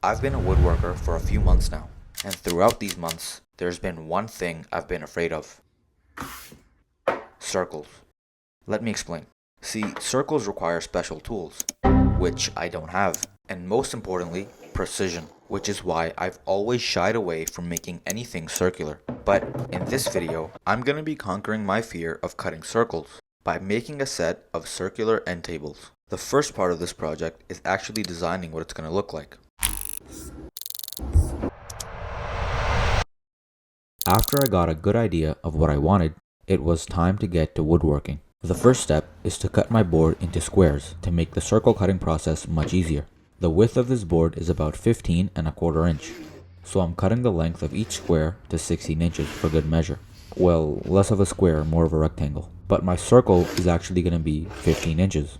I've been a woodworker for a few months now, and throughout these months, there's been one thing I've been afraid of. Circles. Let me explain. See, circles require special tools, which I don't have, and most importantly, precision, which is why I've always shied away from making anything circular. But in this video, I'm going to be conquering my fear of cutting circles by making a set of circular end tables. The first part of this project is actually designing what it's going to look like. After I got a good idea of what I wanted, it was time to get to woodworking. The first step is to cut my board into squares to make the circle cutting process much easier. The width of this board is about 15¼ inch, so I'm cutting the length of each square to 16 inches for good measure. Well, less of a square, more of a rectangle. But my circle is actually going to be 15 inches.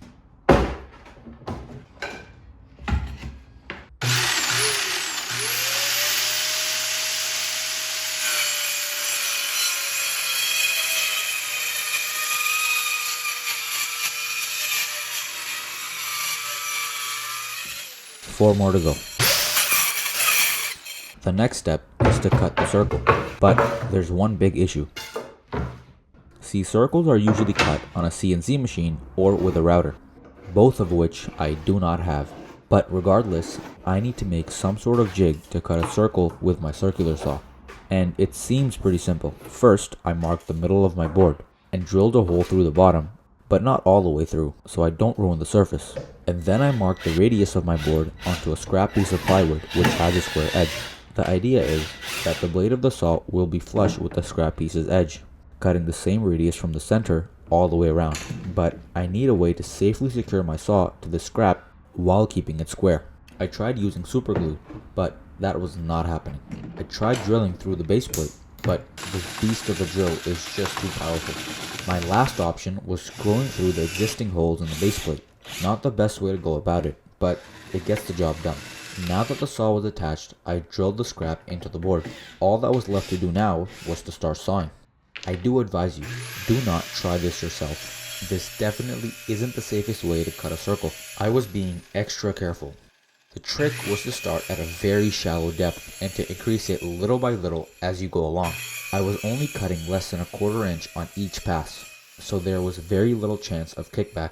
Four more to go. The next step is to cut the circle, but there's one big issue. See, circles are usually cut on a CNC machine or with a router, both of which I do not have. But regardless, I need to make some sort of jig to cut a circle with my circular saw. And it seems pretty simple. First, I marked the middle of my board and drilled a hole through the bottom, but not all the way through, so I don't ruin the surface. And then I marked the radius of my board onto a scrap piece of plywood which has a square edge. The idea is that the blade of the saw will be flush with the scrap piece's edge, cutting the same radius from the center all the way around. But I need a way to safely secure my saw to the scrap while keeping it square. I tried using super glue, but that was not happening. I tried drilling through the base plate, but this beast of a drill is just too powerful. My last option was screwing through the existing holes in the base plate. Not the best way to go about it, but it gets the job done. Now that the saw was attached, I drilled the scrap into the board. All that was left to do now was to start sawing. I do advise you, do not try this yourself. This definitely isn't the safest way to cut a circle. I was being extra careful. The trick was to start at a very shallow depth and to increase it little by little as you go along. I was only cutting less than 1/4 inch on each pass, so there was very little chance of kickback.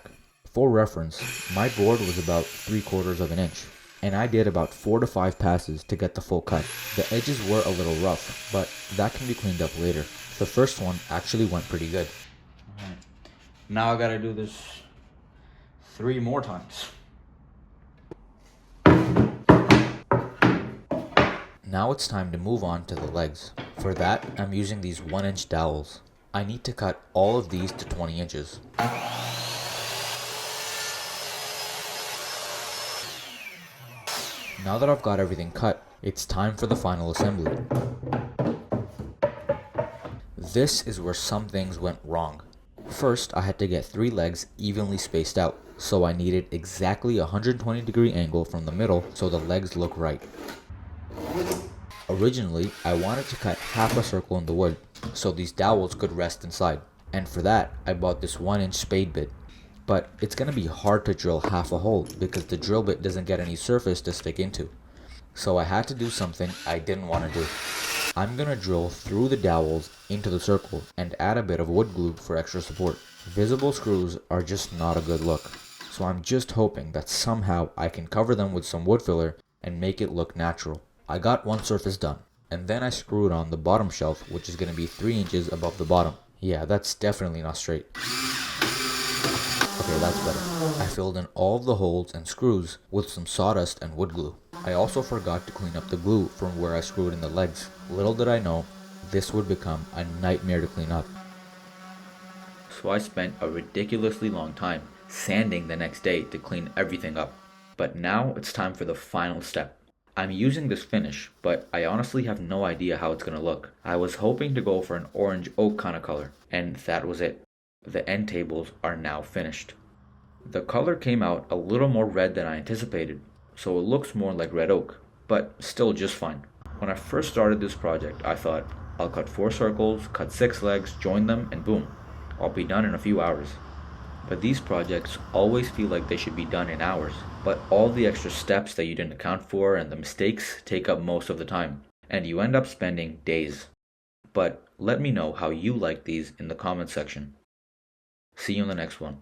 For reference, my board was about 3/4 inch, and I did about 4 to 5 passes to get the full cut. The edges were a little rough, but that can be cleaned up later. The first one actually went pretty good. Alright. Now I gotta do this 3 more times. Now it's time to move on to the legs. For that, I'm using these 1-inch dowels. I need to cut all of these to 20 inches. Now that I've got everything cut, it's time for the final assembly. This is where some things went wrong. First, I had to get 3 legs evenly spaced out, so I needed exactly a 120-degree angle from the middle so the legs look right. Originally, I wanted to cut half a circle in the wood, so these dowels could rest inside, and for that, I bought this 1-inch spade bit. But it's going to be hard to drill half a hole because the drill bit doesn't get any surface to stick into. So I had to do something I didn't want to do. I'm going to drill through the dowels into the circle and add a bit of wood glue for extra support. Visible screws are just not a good look, so I'm just hoping that somehow I can cover them with some wood filler and make it look natural. I got one surface done, and then I screwed on the bottom shelf, which is going to be 3 inches above the bottom. Yeah, that's definitely not straight. Okay, that's better. I filled in all of the holes and screws with some sawdust and wood glue. I also forgot to clean up the glue from where I screwed in the legs. Little did I know, this would become a nightmare to clean up. So I spent a ridiculously long time sanding the next day to clean everything up. But now it's time for the final step. I'm using this finish, but I honestly have no idea how it's gonna look. I was hoping to go for an orange oak kind of color, and that was it. The end tables are now finished. The color came out a little more red than I anticipated, so it looks more like red oak, but still just fine. When I first started this project, I thought, I'll cut 4 circles, cut 6 legs, join them, and boom, I'll be done in a few hours. But these projects always feel like they should be done in hours. But all the extra steps that you didn't account for and the mistakes take up most of the time, and you end up spending days. But let me know how you like these in the comments section. See you in the next one.